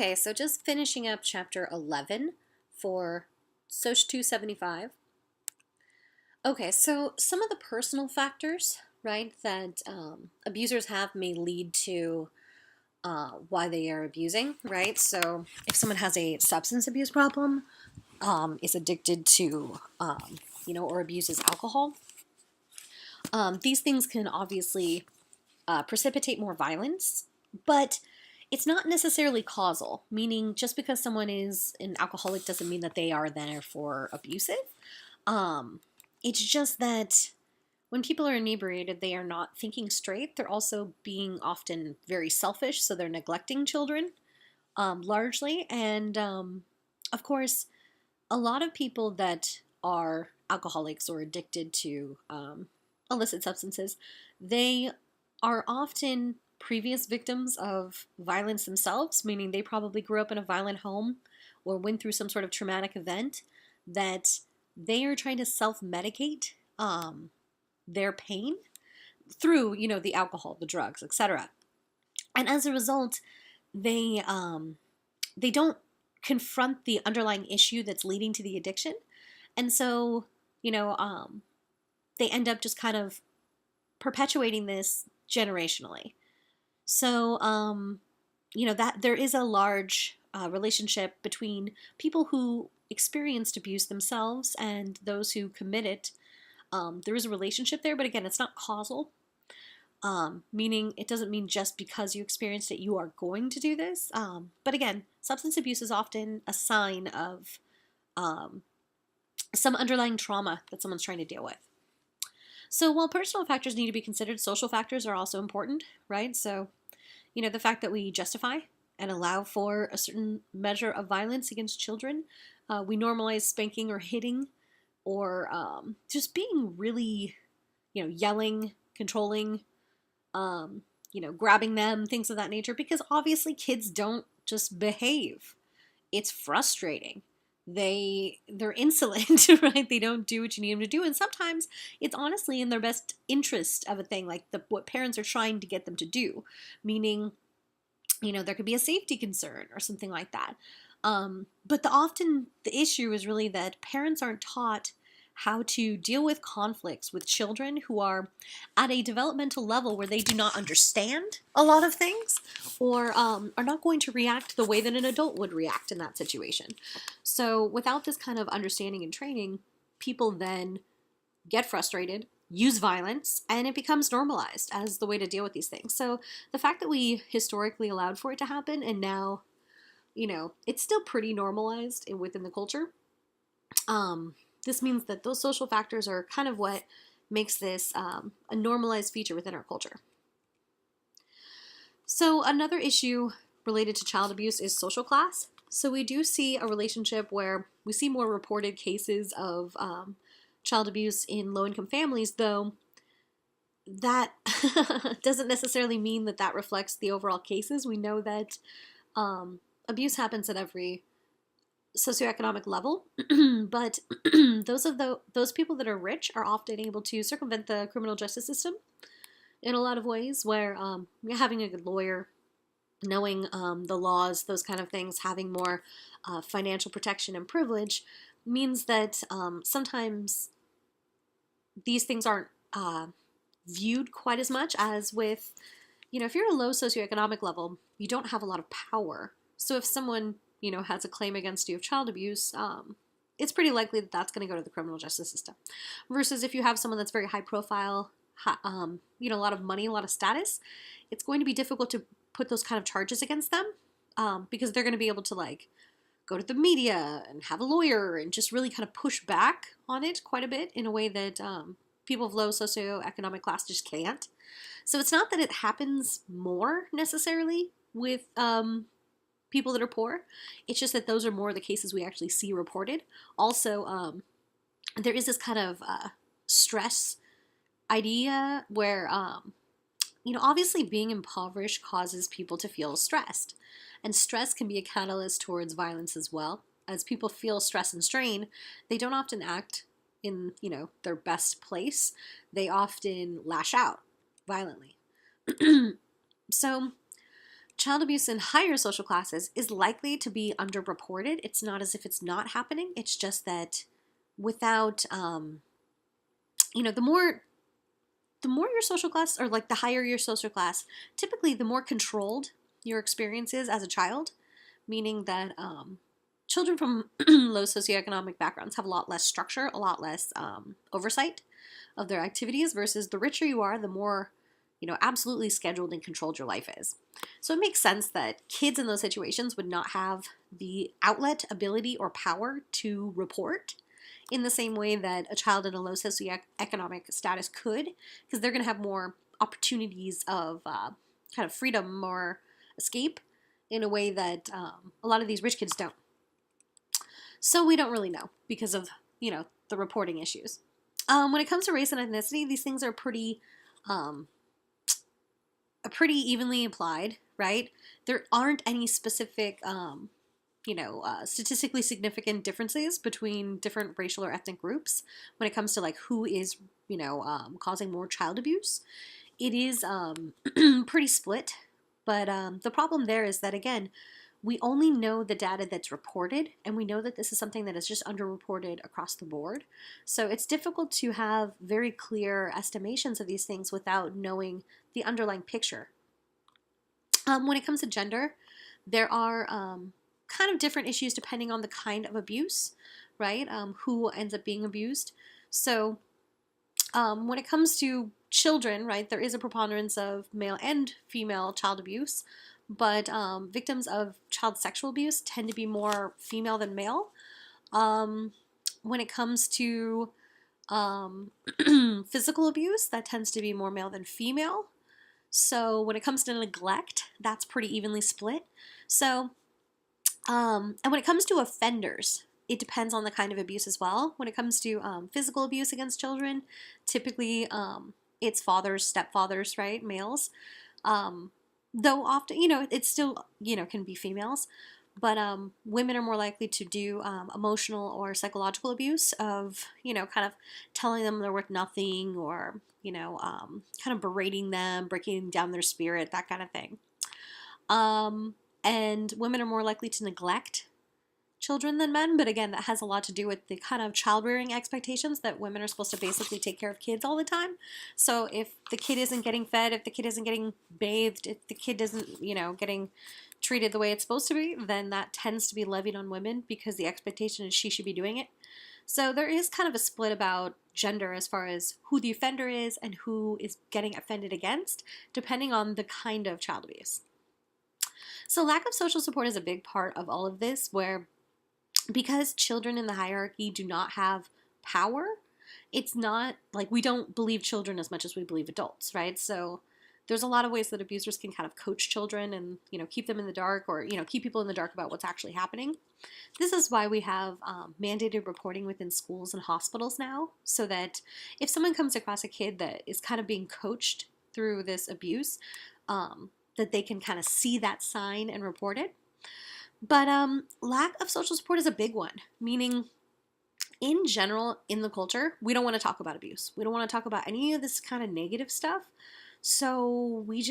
Okay, so just finishing up chapter 11 for SOC 275. Okay, so some of the personal factors, right, that abusers have may lead to why they are abusing, right? So if someone has a substance abuse problem, is addicted to, or abuses alcohol, these things can obviously precipitate more violence, but it's not necessarily causal, meaning just because someone is an alcoholic doesn't mean that they are therefore abusive. Um, it's just that when people are inebriated, they are not thinking straight. They're also being often very selfish, so they're neglecting children largely. And of course, a lot of people that are alcoholics or addicted to illicit substances, they are often previous victims of violence themselves, meaning they probably grew up in a violent home or went through some sort of traumatic event that they are trying to self-medicate their pain through, the alcohol, the drugs, etc. And as a result, they don't confront the underlying issue that's leading to the addiction, and so you know they end up just kind of perpetuating this generationally. So that there is a large relationship between people who experienced abuse themselves and those who commit it. There is a relationship there, but again, it's not causal. Meaning it doesn't mean just because you experienced it, you are going to do this. But again, substance abuse is often a sign of some underlying trauma that someone's trying to deal with. So while personal factors need to be considered, social factors are also important, right? So, the fact that we justify and allow for a certain measure of violence against children, we normalize spanking or hitting, or just being really, yelling, controlling, grabbing them, things of that nature, because obviously kids don't just behave. It's frustrating. They're insolent, right? They don't do what you need them to do, and sometimes it's honestly in their best interest of a thing, like what parents are trying to get them to do, meaning, there could be a safety concern or something like that. But often the issue is really that parents aren't taught how to deal with conflicts with children who are at a developmental level where they do not understand a lot of things, or are not going to react the way that an adult would react in that situation. So without this kind of understanding and training, people then get frustrated, use violence, and it becomes normalized as the way to deal with these things. So the fact that we historically allowed for it to happen, and now, it's still pretty normalized within the culture. This means that those social factors are kind of what makes this a normalized feature within our culture. So another issue related to child abuse is social class. So we do see a relationship where we see more reported cases of child abuse in low-income families, though that doesn't necessarily mean that that reflects the overall cases. We know that abuse happens at every socioeconomic level, but those people that are rich are often able to circumvent the criminal justice system in a lot of ways, where having a good lawyer, knowing the laws, those kind of things, having more financial protection and privilege means that sometimes these things aren't viewed quite as much as with, if you're a low socioeconomic level, you don't have a lot of power. So if someone has a claim against you of child abuse, it's pretty likely that that's going to go to the criminal justice system. Versus if you have someone that's very high profile, a lot of money, a lot of status, it's going to be difficult to put those kind of charges against them, because they're going to be able to go to the media and have a lawyer and just really kind of push back on it quite a bit in a way that people of low socioeconomic class just can't. So it's not that it happens more necessarily with people that are poor. It's just that those are more the cases we actually see reported. Also, there is this kind of stress idea where, obviously being impoverished causes people to feel stressed. And stress can be a catalyst towards violence as well. As people feel stress and strain, they don't often act in, their best place. They often lash out violently. So child abuse in higher social classes is likely to be underreported. It's not as if it's not happening. It's just that without, the more your social class, or like the higher your social class, typically the more controlled your experience is as a child, meaning that children from low socioeconomic backgrounds have a lot less structure, a lot less oversight of their activities, versus the richer you are, the more, absolutely scheduled and controlled your life is. So it makes sense that kids in those situations would not have the outlet, ability, or power to report in the same way that a child in a low socioeconomic status could, because they're going to have more opportunities of kind of freedom or escape in a way that a lot of these rich kids don't. So we don't really know because of, the reporting issues. When it comes to race and ethnicity, these things are pretty evenly applied, right? There aren't any specific, statistically significant differences between different racial or ethnic groups when it comes to like who is, causing more child abuse. It is pretty split, but the problem there is that, again, we only know the data that's reported, and we know that this is something that is just underreported across the board. So it's difficult to have very clear estimations of these things without knowing the underlying picture. When it comes to gender, there are kind of different issues depending on the kind of abuse, right? Who ends up being abused. So when it comes to children, right, there is a preponderance of male and female child abuse, but victims of child sexual abuse tend to be more female than male. When it comes to physical abuse, that tends to be more male than female. So when it comes to neglect, that's pretty evenly split. So, and when it comes to offenders, it depends on the kind of abuse as well. When it comes to physical abuse against children, typically it's fathers, stepfathers, right, males. Though often, it still, can be females. But women are more likely to do emotional or psychological abuse of, kind of telling them they're worth nothing, or, kind of berating them, breaking down their spirit, that kind of thing. And women are more likely to neglect children than men, but again, that has a lot to do with the kind of child-rearing expectations that women are supposed to basically take care of kids all the time. So if the kid isn't getting fed, if the kid isn't getting bathed, if the kid isn't, getting treated the way it's supposed to be, then that tends to be levied on women because the expectation is she should be doing it. So there is kind of a split about gender as far as who the offender is and who is getting offended against, depending on the kind of child abuse. So lack of social support is a big part of all of this, where because children in the hierarchy do not have power, it's not like we don't believe children as much as we believe adults, right? So there's a lot of ways that abusers can kind of coach children and, keep them in the dark, or, keep people in the dark about what's actually happening. This is why we have mandated reporting within schools and hospitals now, so that if someone comes across a kid that is kind of being coached through this abuse, that they can kind of see that sign and report it. But lack of social support is a big one, meaning in general in the culture, we don't want to talk about abuse. We don't want to talk about any of this kind of negative stuff. So we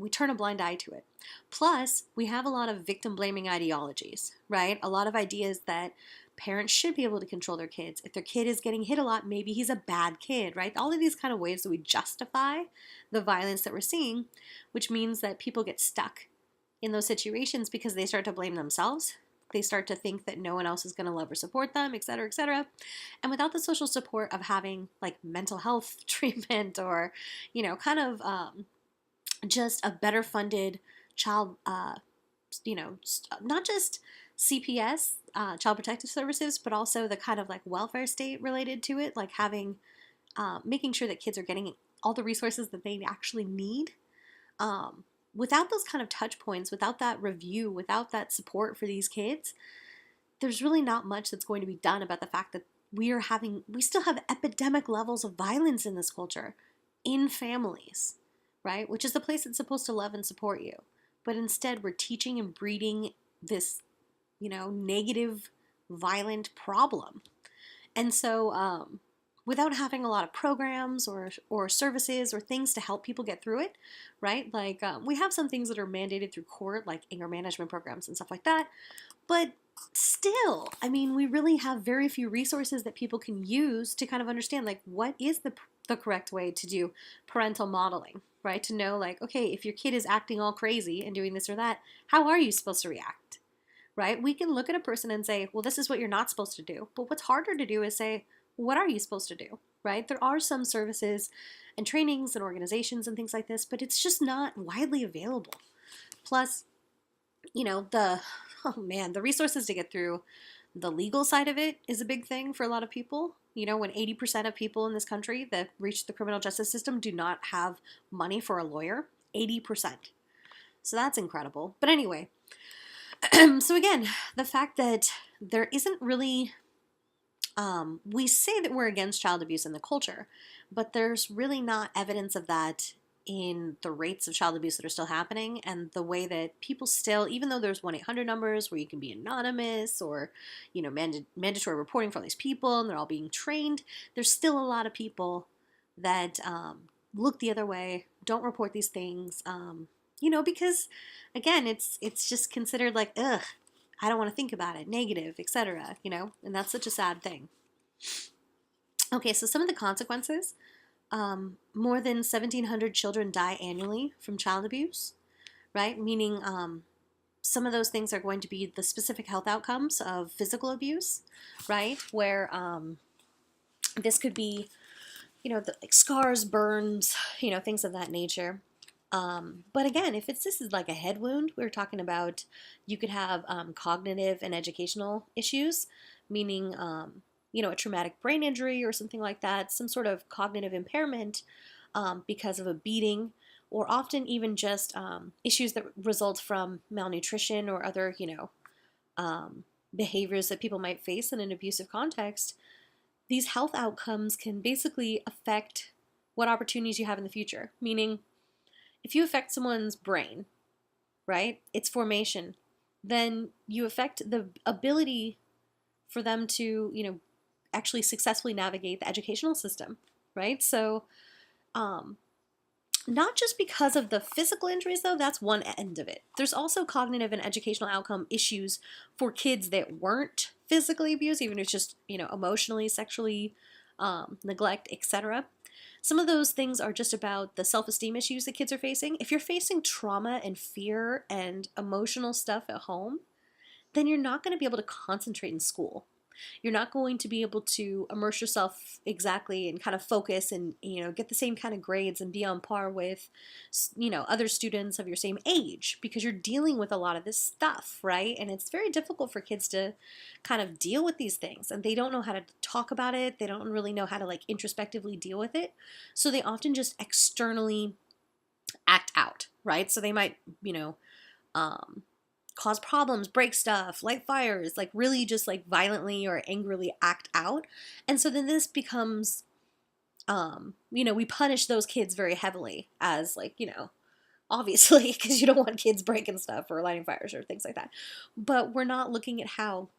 turn a blind eye to it. Plus, we have a lot of victim blaming ideologies, right? A lot of ideas that parents should be able to control their kids. If their kid is getting hit a lot, maybe he's a bad kid, right? All of these kind of ways that we justify the violence that we're seeing, which means that people get stuck in those situations because they start to blame themselves. They start to think that no one else is going to love or support them, et cetera, et cetera. And without the social support of having like mental health treatment, or, kind of just a better funded child, not just CPS, Child Protective Services, but also the kind of like welfare state related to it, like having, making sure that kids are getting all the resources that they actually need. Without those kind of touch points, without that review, without that support for these kids, there's really not much that's going to be done about the fact that we still have epidemic levels of violence in this culture, in families, right? Which is the place that's supposed to love and support you. But instead, we're teaching and breeding this, negative, violent problem. And so, without having a lot of programs or services or things to help people get through it, right? Like we have some things that are mandated through court, like anger management programs and stuff like that. But still, I mean, we really have very few resources that people can use to kind of understand, like, what is the correct way to do parental modeling, right? To know, like, okay, if your kid is acting all crazy and doing this or that, how are you supposed to react, right? We can look at a person and say, well, this is what you're not supposed to do. But what's harder to do is say, what are you supposed to do, right? There are some services and trainings and organizations and things like this, but it's just not widely available. Plus, oh man, the resources to get through the legal side of it is a big thing for a lot of people. When 80% of people in this country that reach the criminal justice system do not have money for a lawyer, 80%. So that's incredible. But anyway, so again, the fact that there isn't really, we say that we're against child abuse in the culture, but there's really not evidence of that in the rates of child abuse that are still happening, and the way that people still, even though there's 1-800 numbers where you can be anonymous, or mandatory reporting for all these people and they're all being trained, there's still a lot of people that look the other way, don't report these things, because again, it's just considered like, ugh, I don't want to think about it, negative, etc., and that's such a sad thing. Okay, so some of the consequences. More than 1,700 children die annually from child abuse, right? Meaning some of those things are going to be the specific health outcomes of physical abuse, right? Where this could be, like scars, burns, things of that nature. But again, if this is like a head wound, we're talking about, you could have cognitive and educational issues, meaning a traumatic brain injury or something like that, some sort of cognitive impairment because of a beating, or often even just issues that result from malnutrition or other, behaviors that people might face in an abusive context. These health outcomes can basically affect what opportunities you have in the future. Meaning, if you affect someone's brain, right, its formation, then you affect the ability for them to, actually successfully navigate the educational system, right? So not just because of the physical injuries, though, that's one end of it. There's also cognitive and educational outcome issues for kids that weren't physically abused, even if it's just, emotionally, sexually, neglect, etc. Some of those things are just about the self-esteem issues that kids are facing. If you're facing trauma and fear and emotional stuff at home, then you're not going to be able to concentrate in school. You're not going to be able to immerse yourself exactly and kind of focus and, get the same kind of grades and be on par with, other students of your same age, because you're dealing with a lot of this stuff, right? And it's very difficult for kids to kind of deal with these things, and they don't know how to talk about it. They don't really know how to introspectively deal with it. So they often just externally act out, right? So they might, cause problems, break stuff, light fires, really just violently or angrily act out. And so then this becomes, we punish those kids very heavily as obviously, because you don't want kids breaking stuff or lighting fires or things like that. But we're not looking at how,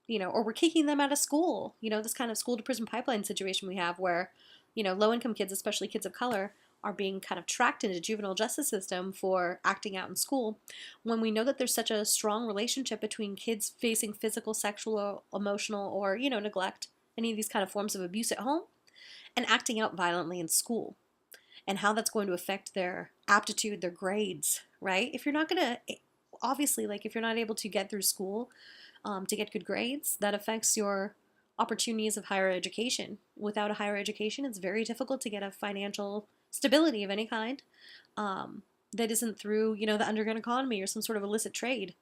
or we're kicking them out of school, this kind of school to prison pipeline situation we have where, low-income kids, especially kids of color, are being kind of tracked into the juvenile justice system for acting out in school, when we know that there's such a strong relationship between kids facing physical, sexual, emotional, or, neglect, any of these kind of forms of abuse at home, and acting out violently in school, and how that's going to affect their aptitude, their grades, right? If you're not going to, obviously, if you're not able to get through school to get good grades, that affects your opportunities of higher education. Without a higher education, it's very difficult to get a financial stability of any kind that isn't through, the underground economy or some sort of illicit trade.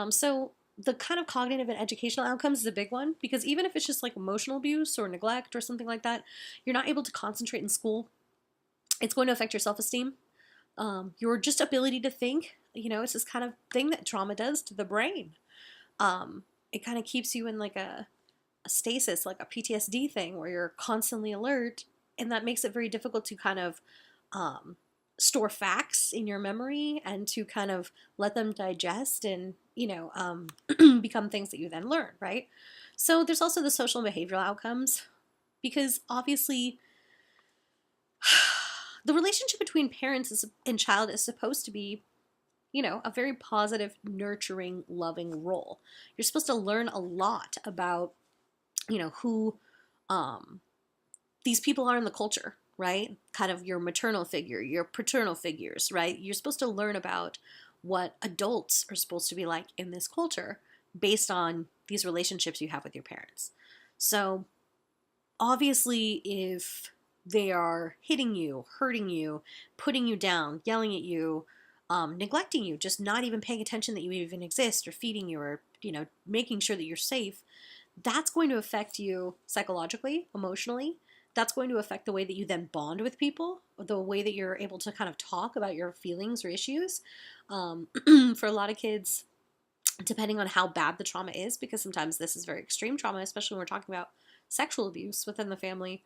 So the kind of cognitive and educational outcomes is a big one, because even if it's just emotional abuse or neglect or something like that, you're not able to concentrate in school. It's going to affect your self-esteem, your just ability to think. It's this kind of thing that trauma does to the brain. It kind of keeps you in a stasis, like a PTSD thing, where you're constantly alert. And that makes it very difficult to kind of store facts in your memory and to kind of let them digest and, become things that you then learn, right? So there's also the social and behavioral outcomes because obviously the relationship between parents and child is supposed to be, a very positive, nurturing, loving role. You're supposed to learn a lot about, who these people are in the culture, right? Kind of your maternal figure, your paternal figures, right? You're supposed to learn about what adults are supposed to be like in this culture based on these relationships you have with your parents. So obviously, if they are hitting you, hurting you, putting you down, yelling at you, neglecting you, just not even paying attention that you even exist, or feeding you, or making sure that you're safe, that's going to affect you psychologically, emotionally. That's going to affect the way that you then bond with people, the way that you're able to kind of talk about your feelings or issues. For a lot of kids, depending on how bad the trauma is, because sometimes this is very extreme trauma, especially when we're talking about sexual abuse within the family,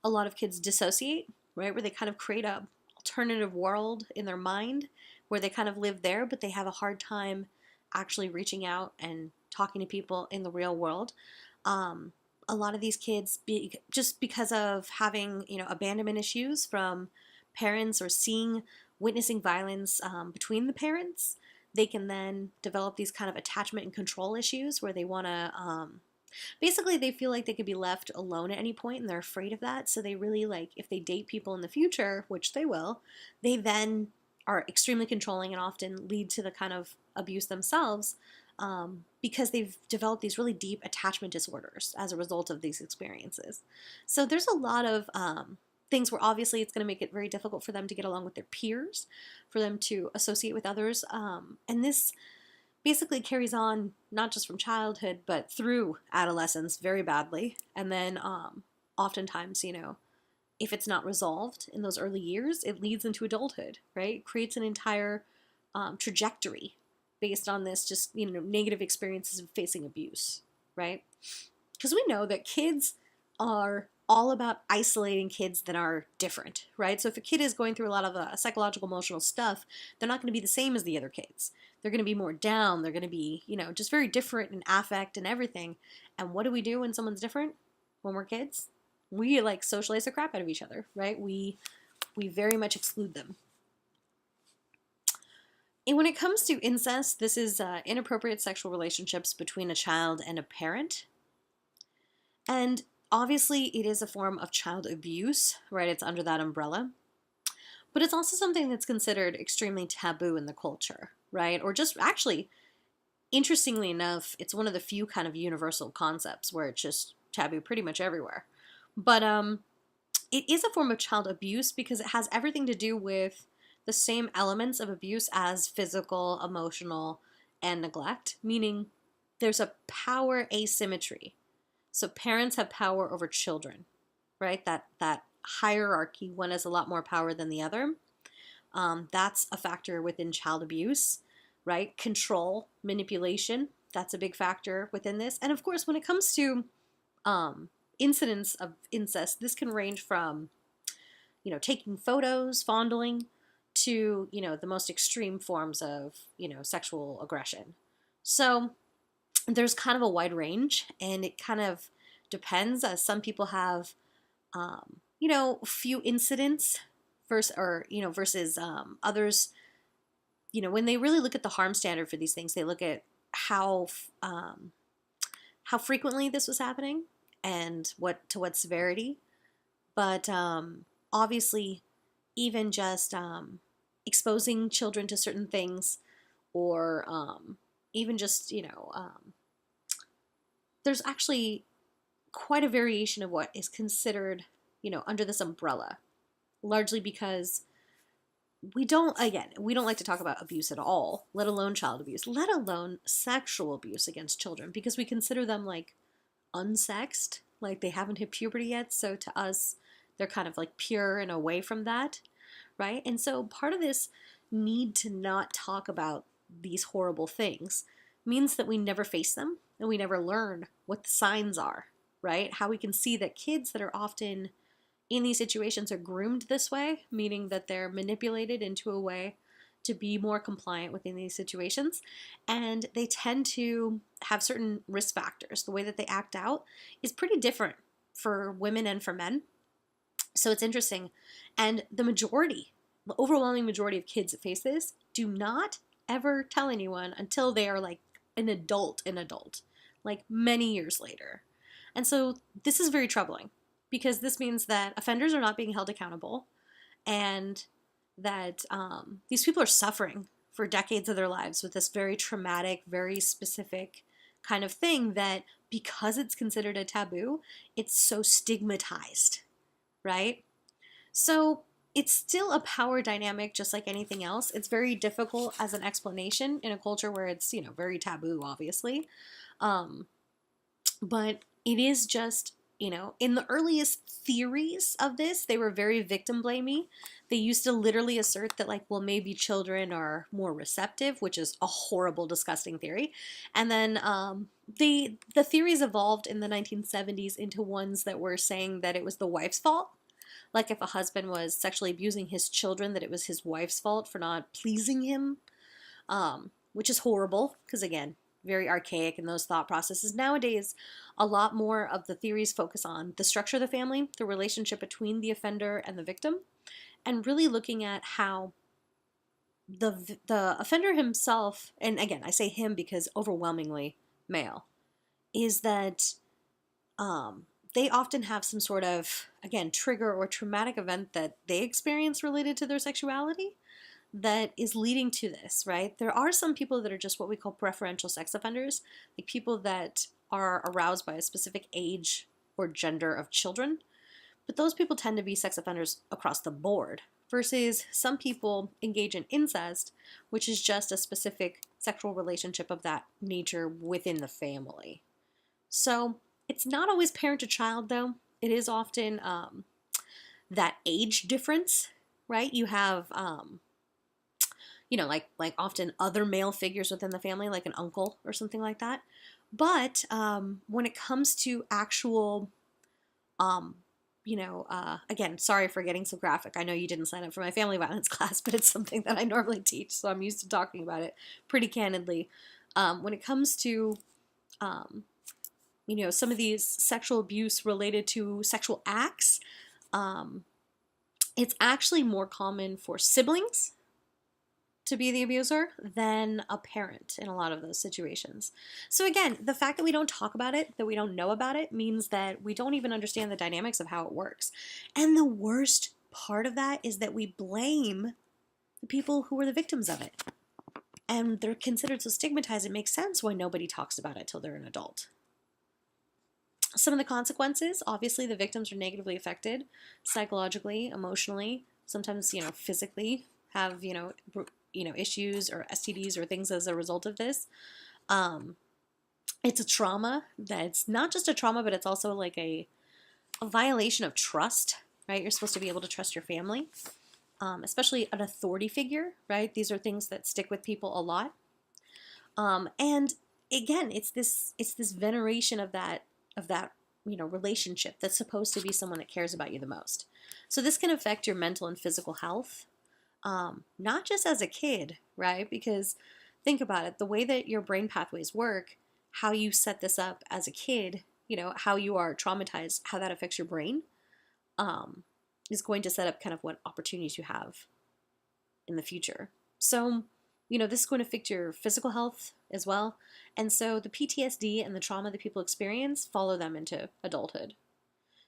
a lot of kids dissociate, right? Where they kind of create a alternative world in their mind where they kind of live there, but they have a hard time actually reaching out and talking to people in the real world. A lot of these kids, just because of having, abandonment issues from parents, or witnessing violence between the parents, they can then develop these kind of attachment and control issues where they want to, basically they feel like they could be left alone at any point, and they're afraid of that. So they really, like, if they date people in the future, which they will, they then are extremely controlling and often lead to the kind of abuse themselves, because they've developed these really deep attachment disorders as a result of these experiences. So there's a lot of things where obviously it's going to make it very difficult for them to get along with their peers, for them to associate with others. And this basically carries on not just from childhood, but through adolescence very badly. And then oftentimes, if it's not resolved in those early years, it leads into adulthood, right? It creates an entire trajectory based on this just, negative experiences of facing abuse, right? Because we know that kids are all about isolating kids that are different, right? So if a kid is going through a lot of psychological, emotional stuff, they're not going to be the same as the other kids. They're going to be more down. They're going to be, just very different in affect and everything. And what do we do when someone's different? When we're kids? We socialize the crap out of each other, right? We very much exclude them. And when it comes to incest, this is inappropriate sexual relationships between a child and a parent. And obviously, it is a form of child abuse, right? It's under that umbrella. But it's also something that's considered extremely taboo in the culture, right? Or just actually, interestingly enough, it's one of the few kind of universal concepts where it's just taboo pretty much everywhere. But it is a form of child abuse because it has everything to do with the same elements of abuse as physical, emotional, and neglect, meaning there's a power asymmetry. So parents have power over children, right? That hierarchy, one has a lot more power than the other. That's a factor within child abuse, right? Control, manipulation, that's a big factor within this. And of course, when it comes to incidents of incest, this can range from, taking photos, fondling, to, the most extreme forms of, sexual aggression. So there's kind of a wide range, and it kind of depends. Some people have, few incidents versus others. When they really look at the harm standard for these things, they look at how frequently this was happening and to what severity. But obviously, even just exposing children to certain things, or even just, there's actually quite a variation of what is considered, under this umbrella, largely because we don't like to talk about abuse at all, let alone child abuse, let alone sexual abuse against children, because we consider them like unsexed, like they haven't hit puberty yet. So to us, they're kind of like pure and away from that, right? And so part of this need to not talk about these horrible things means that we never face them and we never learn what the signs are, right? How we can see that kids that are often in these situations are groomed this way, meaning that they're manipulated into a way to be more compliant within these situations. And they tend to have certain risk factors. The way that they act out is pretty different for women and for men. So it's interesting. And the overwhelming majority of kids that face this do not ever tell anyone until they are like an adult, like many years later. And so this is very troubling because this means that offenders are not being held accountable and that these people are suffering for decades of their lives with this very traumatic, very specific kind of thing that because it's considered a taboo, it's so stigmatized, right? So it's still a power dynamic just like anything else. It's very difficult as an explanation in a culture where it's, very taboo, obviously. But it is just, in the earliest theories of this, they were very victim blamey. They used to literally assert that, like, well, maybe children are more receptive, which is a horrible, disgusting theory. And then the theories evolved in the 1970s into ones that were saying that it was the wife's fault. Like if a husband was sexually abusing his children, that it was his wife's fault for not pleasing him, which is horrible because, again, very archaic in those thought processes. Nowadays, a lot more of the theories focus on the structure of the family, the relationship between the offender and the victim, and really looking at how the offender himself, and again, I say him because overwhelmingly male, is that they often have some sort of, again, trigger or traumatic event that they experience related to their sexuality that is leading to this, right? There are some people that are just what we call preferential sex offenders, like people that are aroused by a specific age or gender of children, but those people tend to be sex offenders across the board, versus some people engage in incest, which is just a specific sexual relationship of that nature within the family. So it's not always parent to child, though. It is often that age difference, right? You have like often other male figures within the family, like an uncle or something like that. But when it comes to actual, again, sorry for getting so graphic. I know you didn't sign up for my family violence class, but it's something that I normally teach, so I'm used to talking about it pretty candidly. When it comes to, some of these sexual abuse related to sexual acts, it's actually more common for siblings to be the abuser than a parent in a lot of those situations. So again, the fact that we don't talk about it, that we don't know about it, means that we don't even understand the dynamics of how it works. And the worst part of that is that we blame the people who are the victims of it. And they're considered so stigmatized, it makes sense why nobody talks about it till they're an adult. Some of the consequences, obviously the victims are negatively affected psychologically, emotionally, sometimes, physically, have, issues or STDs or things as a result of this. It's a trauma that's not just a trauma, but it's also like a violation of trust, right? You're supposed to be able to trust your family, especially an authority figure, right? These are things that stick with people a lot. And again, it's this veneration of that relationship that's supposed to be someone that cares about you the most. So this can affect your mental and physical health. Not just as a kid, right? Because think about it, the way that your brain pathways work, how you set this up as a kid, how you are traumatized, how that affects your brain, is going to set up kind of what opportunities you have in the future. So, this is going to affect your physical health as well. And so the PTSD and the trauma that people experience follow them into adulthood.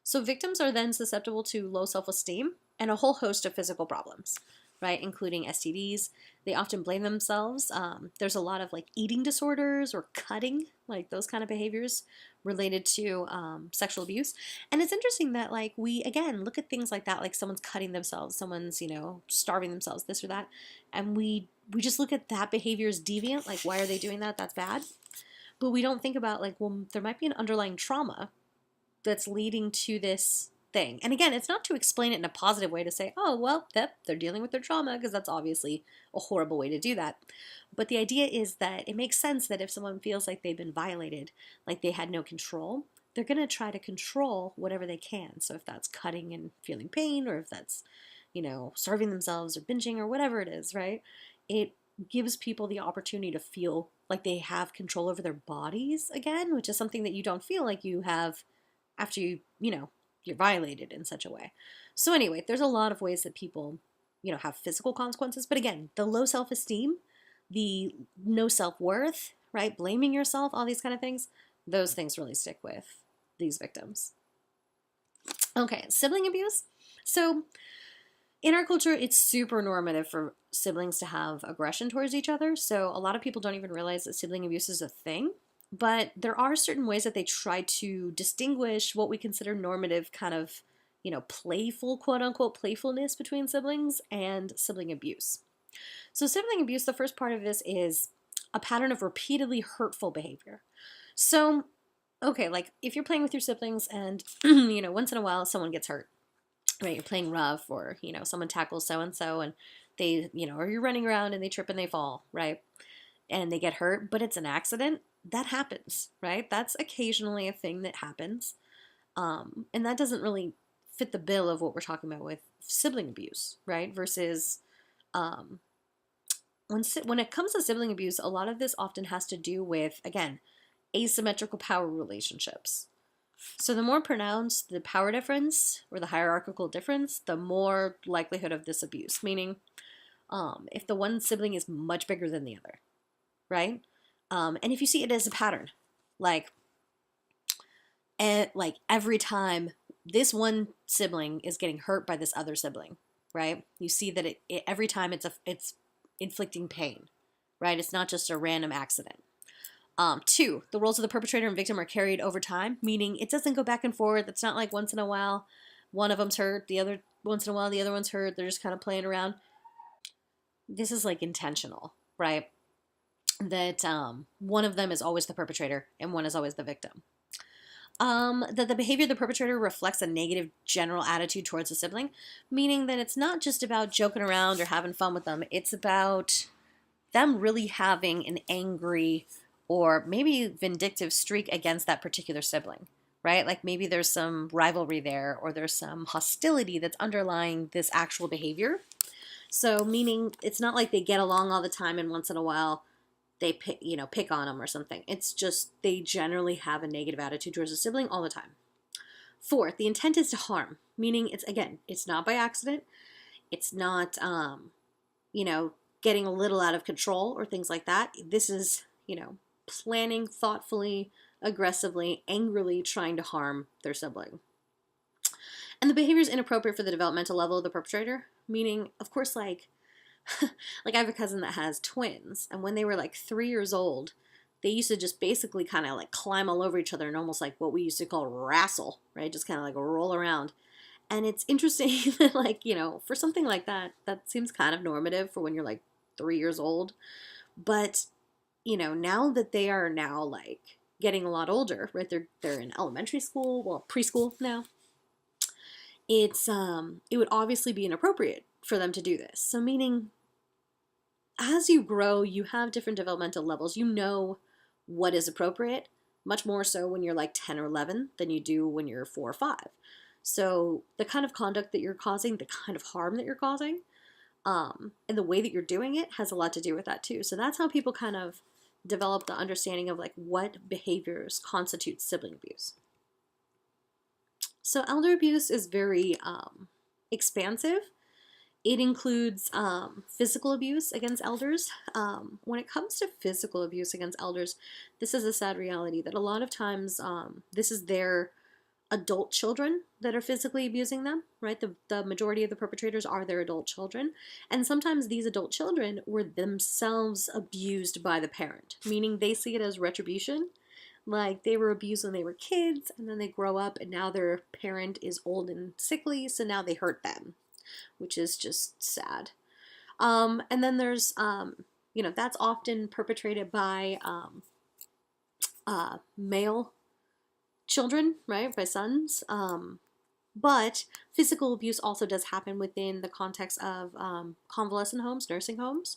So victims are then susceptible to low self-esteem and a whole host of physical problems, right, including STDs. They often blame themselves. There's a lot of like eating disorders or cutting, like those kind of behaviors related to sexual abuse. And it's interesting that like we, again, look at things like that, like someone's cutting themselves, someone's, starving themselves, this or that. And we just look at that behavior as deviant, like why are they doing that? That's bad. But we don't think about like, well, there might be an underlying trauma that's leading to this thing. And again, it's not to explain it in a positive way to say, oh, well, they're dealing with their trauma, because that's obviously a horrible way to do that. But the idea is that it makes sense that if someone feels like they've been violated, like they had no control, they're going to try to control whatever they can. So if that's cutting and feeling pain, or if that's, starving themselves or binging or whatever it is, right? It gives people the opportunity to feel like they have control over their bodies again, which is something that you don't feel like you have after you're violated in such a way. So anyway, there's a lot of ways that people, have physical consequences. But again, the low self-esteem, the no self-worth, right? Blaming yourself, all these kind of things, those things really stick with these victims. Okay, sibling abuse. So in our culture, it's super normative for siblings to have aggression towards each other. So a lot of people don't even realize that sibling abuse is a thing. But there are certain ways that they try to distinguish what we consider normative kind of, playful, quote unquote, playfulness between siblings and sibling abuse. So sibling abuse, the first part of this is a pattern of repeatedly hurtful behavior. So, okay, like if you're playing with your siblings and, once in a while someone gets hurt, right? You're playing rough or, someone tackles so-and-so and they, or you're running around and they trip and they fall, right? And they get hurt, but it's an accident. That happens, right? That's occasionally a thing that happens. And that doesn't really fit the bill of what we're talking about with sibling abuse, right? Versus when it comes to sibling abuse, a lot of this often has to do with, again, asymmetrical power relationships. So the more pronounced the power difference or the hierarchical difference, the more likelihood of this abuse. Meaning, if the one sibling is much bigger than the other, right? And if you see it as a pattern, like every time this one sibling is getting hurt by this other sibling, right? You see that it every time it's inflicting pain, right? It's not just a random accident. 2, the roles of the perpetrator and victim are carried over time, meaning it doesn't go back and forth. It's not like once in a while one of them's hurt, the other once in a while the other one's hurt. They're just kind of playing around. This is like intentional, right? That one of them is always the perpetrator and one is always the victim. That the behavior of the perpetrator reflects a negative general attitude towards a sibling, meaning that it's not just about joking around or having fun with them. It's about them really having an angry or maybe vindictive streak against that particular sibling, right? Like maybe there's some rivalry there or there's some hostility that's underlying this actual behavior. So meaning it's not like they get along all the time and once in a while they pick on them or something. It's just they generally have a negative attitude towards a sibling all the time. 4, the intent is to harm, meaning it's not by accident. It's not, getting a little out of control or things like that. This is, planning thoughtfully, aggressively, angrily trying to harm their sibling. And the behavior is inappropriate for the developmental level of the perpetrator, meaning, of course, like I have a cousin that has twins, and when they were like 3 years old, they used to just basically kind of like climb all over each other and almost like what we used to call wrestle, right? Just kind of like roll around. And it's interesting that for something like that, that seems kind of normative for when you're like 3 years old. But, now that they are now like getting a lot older, right? They're in elementary school, well, preschool now. It would obviously be inappropriate for them to do this. So meaning as you grow, you have different developmental levels. You know what is appropriate, much more so when you're like 10 or 11 than you do when you're 4 or 5. So the kind of conduct that you're causing, the kind of harm that you're causing, and the way that you're doing it has a lot to do with that too. So that's how people kind of develop the understanding of like what behaviors constitute sibling abuse. So elder abuse is very expansive. It includes physical abuse against elders. When it comes to physical abuse against elders, this is a sad reality that a lot of times this is their adult children that are physically abusing them, right? The majority of the perpetrators are their adult children. And sometimes these adult children were themselves abused by the parent, meaning they see it as retribution. Like they were abused when they were kids and then they grow up and now their parent is old and sickly, so now they hurt them, which is just sad. And then there's, that's often perpetrated by male children, right, by sons. But physical abuse also does happen within the context of convalescent homes, nursing homes,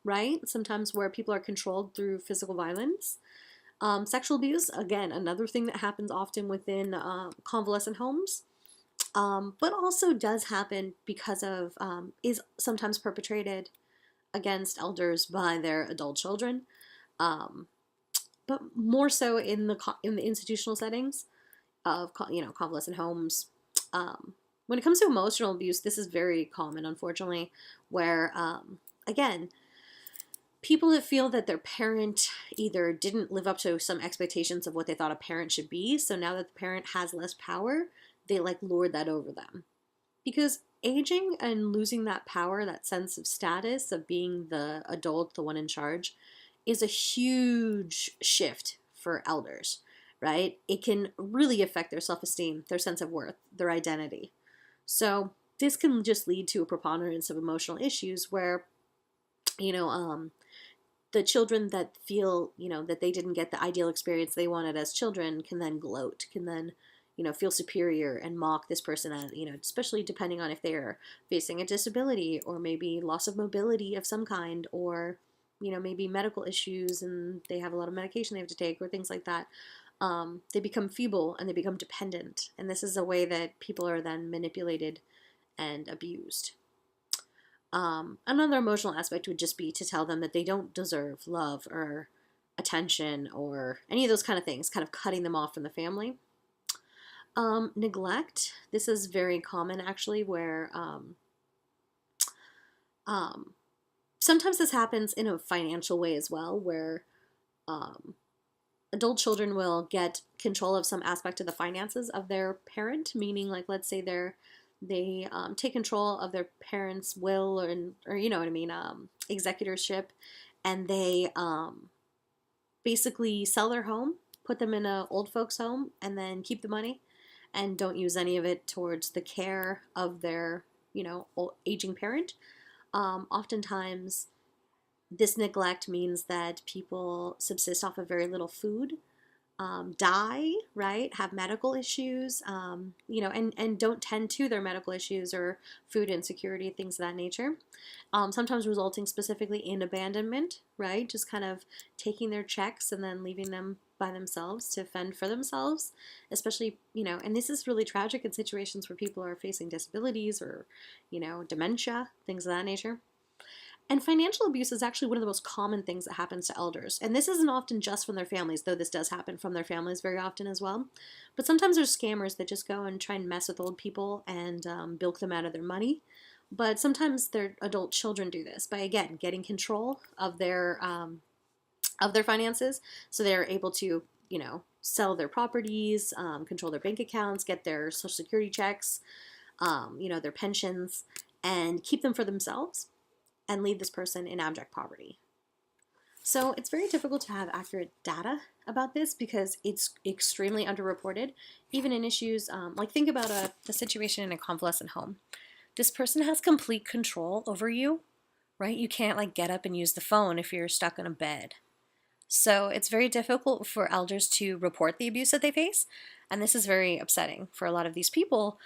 right? Sometimes where people are controlled through physical violence. Sexual abuse, again, another thing that happens often within convalescent homes. But also does happen because of, is sometimes perpetrated against elders by their adult children, but more so in the institutional settings. of, convalescent homes. When it comes to emotional abuse, this is very common, unfortunately, where, again, people that feel that their parent either didn't live up to some expectations of what they thought a parent should be, so now that the parent has less power, they like lord that over them. Because aging and losing that power, that sense of status of being the adult, the one in charge, is a huge shift for elders, right? It can really affect their self-esteem, their sense of worth, their identity. So this can just lead to a preponderance of emotional issues where, the children that feel, that they didn't get the ideal experience they wanted as children can then gloat, can then, feel superior and mock this person, especially depending on if they're facing a disability or maybe loss of mobility of some kind, or, maybe medical issues and they have a lot of medication they have to take or things like that. They become feeble and they become dependent. And this is a way that people are then manipulated and abused. Another emotional aspect would just be to tell them that they don't deserve love or attention or any of those kind of things, kind of cutting them off from the family. Neglect. This is very common, actually, where sometimes this happens in a financial way as well, where adult children will get control of some aspect of the finances of their parent, meaning, like, let's say they take control of their parents' will or you know what I mean, executorship, and they basically sell their home, put them in a old folks home, and then keep the money and don't use any of it towards the care of their, aging parent. Oftentimes, this neglect means that people subsist off of very little food, die, right, have medical issues, and don't tend to their medical issues or food insecurity, things of that nature, sometimes resulting specifically in abandonment, right, just kind of taking their checks and then leaving them by themselves to fend for themselves, especially, and this is really tragic in situations where people are facing disabilities or, dementia, things of that nature. And financial abuse is actually one of the most common things that happens to elders. And this isn't often just from their families, though this does happen from their families very often as well. But sometimes there's scammers that just go and try and mess with old people and bilk them out of their money. But sometimes their adult children do this by, again, getting control of their finances. So they're able to, sell their properties, control their bank accounts, get their Social Security checks, their pensions, and keep them for themselves, and leave this person in abject poverty. So it's very difficult to have accurate data about this because it's extremely underreported, even in issues like, think about the situation in a convalescent home. This person has complete control over you, right? You can't like get up and use the phone if you're stuck in a bed. So it's very difficult for elders to report the abuse that they face, and this is very upsetting for a lot of these people.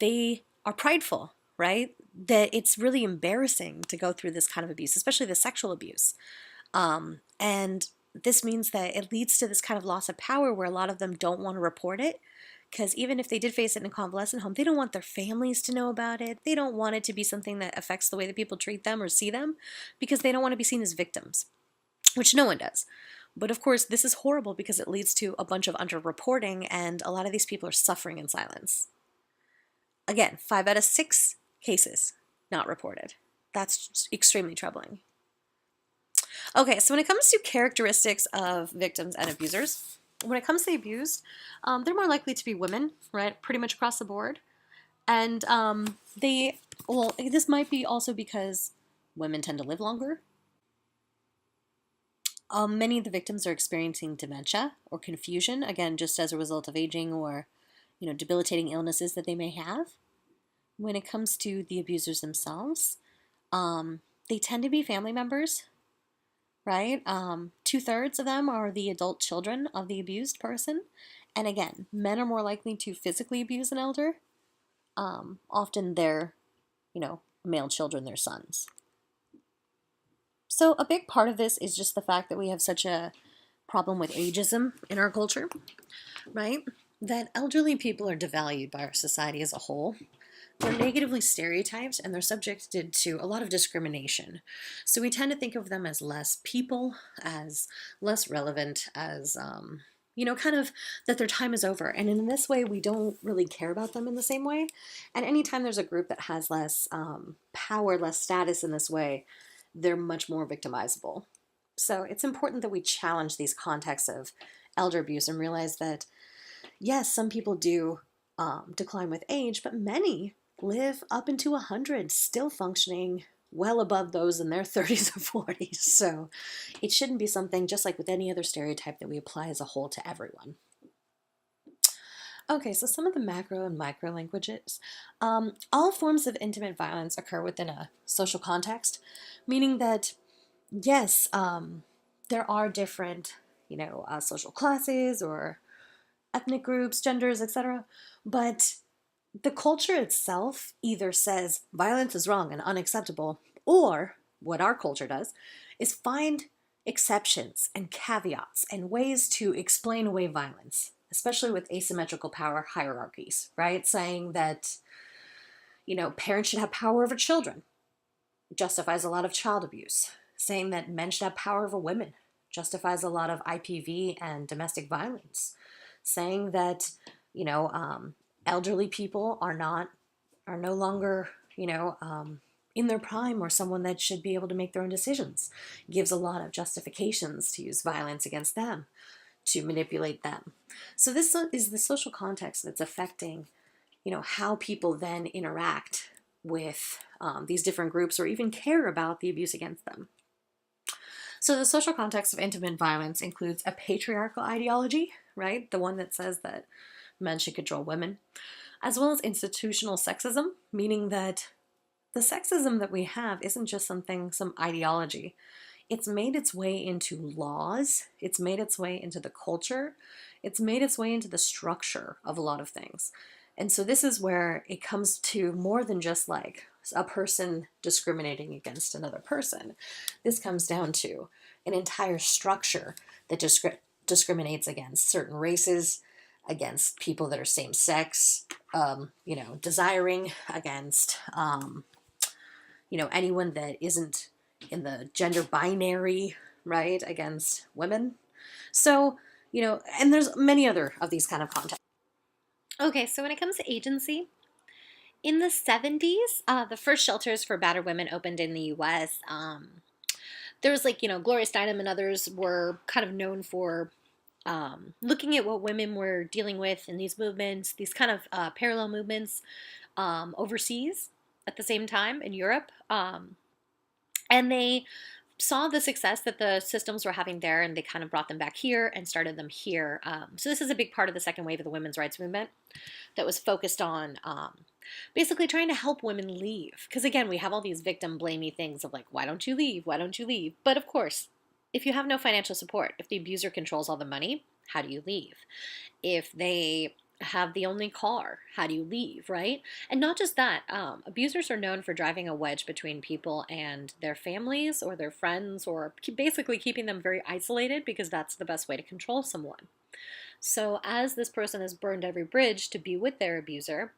They are prideful, right? That it's really embarrassing to go through this kind of abuse, especially the sexual abuse. And this means that it leads to this kind of loss of power where a lot of them don't want to report it, because even if they did face it in a convalescent home, they don't want their families to know about it. They don't want it to be something that affects the way that people treat them or see them, because they don't want to be seen as victims, which no one does. But of course, this is horrible because it leads to a bunch of underreporting, and a lot of these people are suffering in silence. Again, 5 out of 6 cases not reported. That's extremely troubling. Okay, so when it comes to characteristics of victims and abusers, when it comes to the abused, they're more likely to be women, right? Pretty much across the board. And this might be also because women tend to live longer. Many of the victims are experiencing dementia or confusion, again, just as a result of aging or, debilitating illnesses that they may have. When it comes to the abusers themselves, they tend to be family members, right? 2/3 of them are the adult children of the abused person. And again, men are more likely to physically abuse an elder. Often they're, male children, their sons. So a big part of this is just the fact that we have such a problem with ageism in our culture, right? That elderly people are devalued by our society as a whole. They're negatively stereotyped and they're subjected to a lot of discrimination. So we tend to think of them as less people, as less relevant, as, kind of that their time is over. And in this way, we don't really care about them in the same way. And anytime there's a group that has less power, less status in this way, they're much more victimizable. So it's important that we challenge these contexts of elder abuse and realize that, yes, some people do decline with age, but many live up into 100, still functioning well above those in their 30s or 40s. So it shouldn't be something, just like with any other stereotype, that we apply as a whole to everyone. Okay, so some of the macro and micro languages. All forms of intimate violence occur within a social context, meaning that, yes, there are different, social classes or ethnic groups, genders, etc. But the culture itself either says violence is wrong and unacceptable, or what our culture does is find exceptions and caveats and ways to explain away violence, especially with asymmetrical power hierarchies, right? Saying that, parents should have power over children justifies a lot of child abuse. Saying that men should have power over women justifies a lot of IPV and domestic violence. Saying that, elderly people are no longer, in their prime, or someone that should be able to make their own decisions. Gives a lot of justifications to use violence against them, to manipulate them. So this is the social context that's affecting, how people then interact with these different groups, or even care about the abuse against them. So the social context of intimate violence includes a patriarchal ideology, right? The one that says that men should control women, as well as institutional sexism, meaning that the sexism that we have isn't just some ideology. It's made its way into laws. It's made its way into the culture. It's made its way into the structure of a lot of things. And so this is where it comes to more than just like a person discriminating against another person. This comes down to an entire structure that discriminates against certain races, against people that are same sex, desiring, against, anyone that isn't in the gender binary, right, against women. So, and there's many other of these kind of contexts. Okay, so when it comes to agency, in the 70s, the first shelters for battered women opened in the U.S. There was Gloria Steinem and others were kind of known for looking at what women were dealing with in these movements, these kind of parallel movements overseas at the same time in Europe. And they saw the success that the systems were having there, and they kind of brought them back here and started them here. So this is a big part of the second wave of the women's rights movement that was focused on basically trying to help women leave. Because again, we have all these victim blamey things of like, why don't you leave? Why don't you leave? But of course, if you have no financial support, if the abuser controls all the money, how do you leave? If they have the only car, how do you leave, right? And not just that, abusers are known for driving a wedge between people and their families or their friends, or basically keeping them very isolated, because that's the best way to control someone. So as this person has burned every bridge to be with their abuser,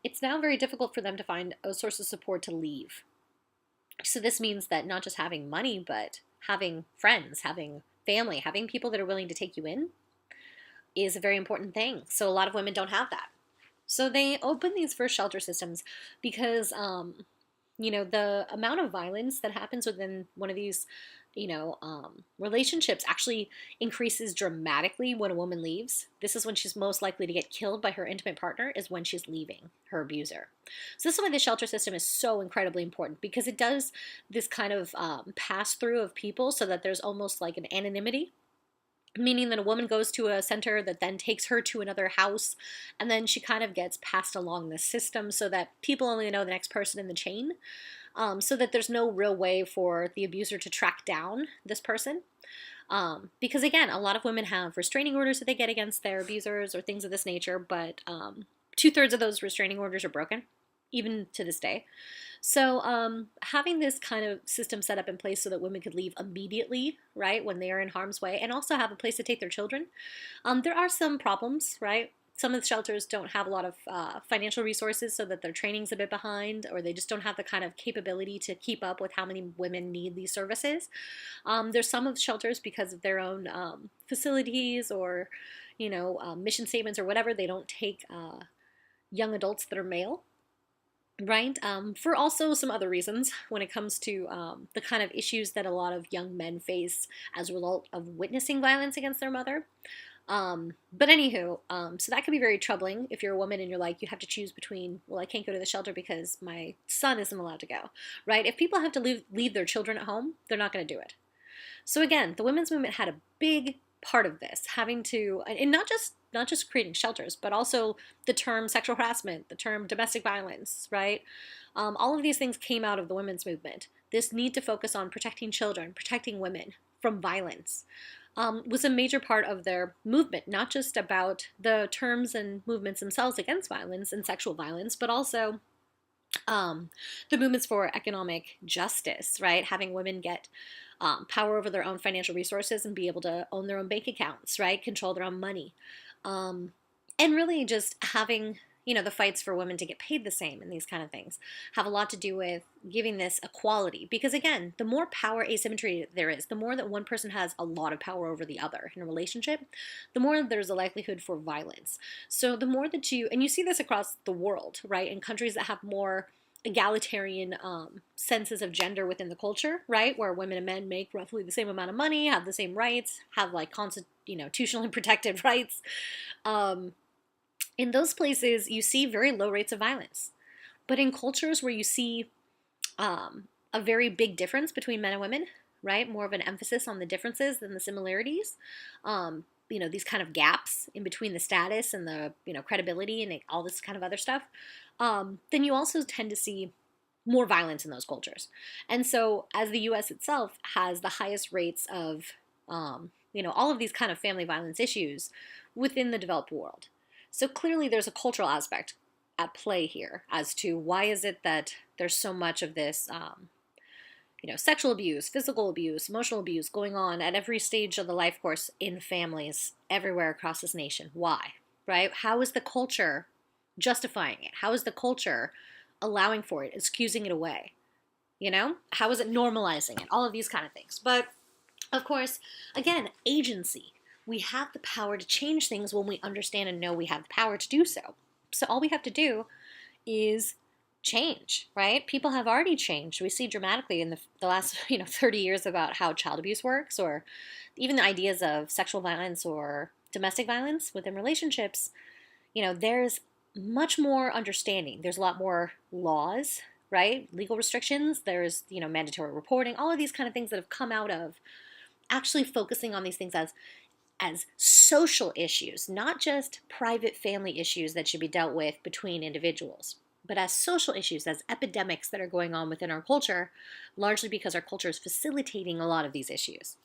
it's now very difficult for them to find a source of support to leave. So this means that not just having money, but having friends, having family, having people that are willing to take you in is a very important thing. So a lot of women don't have that. So they open these first shelter systems because, the amount of violence that happens within one of these, relationships actually increases dramatically when a woman leaves. This is when she's most likely to get killed by her intimate partner, is when she's leaving her abuser. So this is why the shelter system is so incredibly important, because it does this kind of pass through of people, so that there's almost like an anonymity, meaning that a woman goes to a center that then takes her to another house, and then she kind of gets passed along the system so that people only know the next person in the chain, so that there's no real way for the abuser to track down this person. Because again, a lot of women have restraining orders that they get against their abusers or things of this nature, but 2/3 of those restraining orders are broken, even to this day. So having this kind of system set up in place so that women could leave immediately, right, when they are in harm's way, and also have a place to take their children. There are some problems, right? some of the shelters don't have a lot of financial resources, so that their training's a bit behind, or they just don't have the kind of capability to keep up with how many women need these services. There's some of the shelters, because of their own facilities or, mission statements or whatever, they don't take young adults that are male, right? For also some other reasons when it comes to the kind of issues that a lot of young men face as a result of witnessing violence against their mother. But anywho, so that could be very troubling if you're a woman and you're like, you have to choose between, well, I can't go to the shelter because my son isn't allowed to go, right? If people have to leave their children at home, they're not going to do it. So again, the women's movement had a big part of this, having to, and not just creating shelters, but also the term sexual harassment, the term domestic violence, right? All of these things came out of the women's movement. This need to focus on protecting children, protecting women from violence, was a major part of their movement, not just about the terms and movements themselves against violence and sexual violence, but also the movements for economic justice, right? Having women get power over their own financial resources and be able to own their own bank accounts, right? Control their own money. And really just having, the fights for women to get paid the same and these kind of things have a lot to do with giving this equality. Because again, the more power asymmetry there is, the more that one person has a lot of power over the other in a relationship, the more there's a likelihood for violence. So the more that and you see this across the world, right? In countries that have more egalitarian senses of gender within the culture, right? Where women and men make roughly the same amount of money, have the same rights, have like constitutionally protected rights. In those places, you see very low rates of violence. But in cultures where you see a very big difference between men and women, right? More of an emphasis on the differences than the similarities. These kind of gaps in between the status and the, credibility and all this kind of other stuff. Then you also tend to see more violence in those cultures. And so as the U.S. itself has the highest rates of, all of these kind of family violence issues within the developed world. So clearly there's a cultural aspect at play here as to why is it that there's so much of this, sexual abuse, physical abuse, emotional abuse going on at every stage of the life course in families everywhere across this nation. Why, right? How is the culture justifying it? How is the culture allowing for it, excusing it away? How is it normalizing it? All of these kind of things. But of course, again, agency. We have the power to change things when we understand and know we have the power to do so. So all we have to do is change, right? People have already changed. We see dramatically in the last 30 years about how child abuse works, or even the ideas of sexual violence or domestic violence within relationships. There's much more understanding. There's a lot more laws, right? Legal restrictions. There's mandatory reporting. All of these kind of things that have come out of actually focusing on these things as social issues, not just private family issues that should be dealt with between individuals, but as social issues, as epidemics that are going on within our culture, largely because our culture is facilitating a lot of these issues.